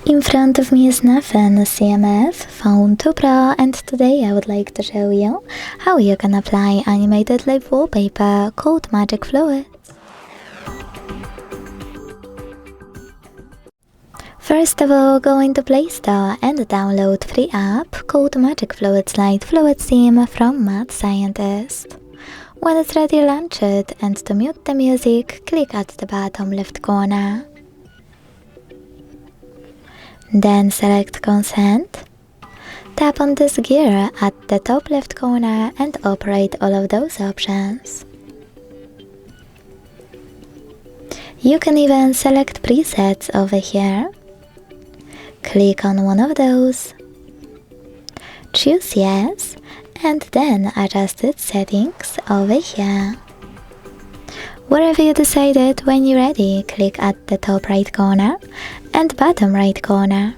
In front of me is nothing CMF Phone 2 Pro, and today I would like to show you how you can apply animated live wallpaper called Magic Fluids. First of all, go into Play Store and download free app called Magic Fluids Light Fluid Theme from Mad Scientist. When it's ready, launch it, and to mute the music, click at the bottom left corner. Then select Consent. Tap on this gear at the top left corner and operate all of those options. You can even select presets over here. Click on one of those. Choose Yes, and then adjust its settings over here. Wherever you decided, when you're ready, click at the top right corner and bottom right corner.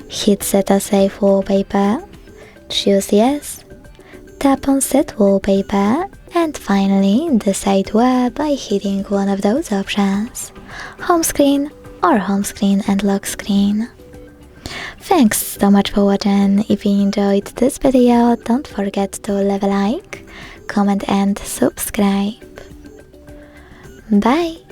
Hit Set as Save Wallpaper, choose Yes, tap on Set Wallpaper, and finally decide where by hitting one of those options, Home Screen or Home Screen and Lock Screen. Thanks so much for watching. If you enjoyed this video, don't forget to leave a like, comment and subscribe. Bye!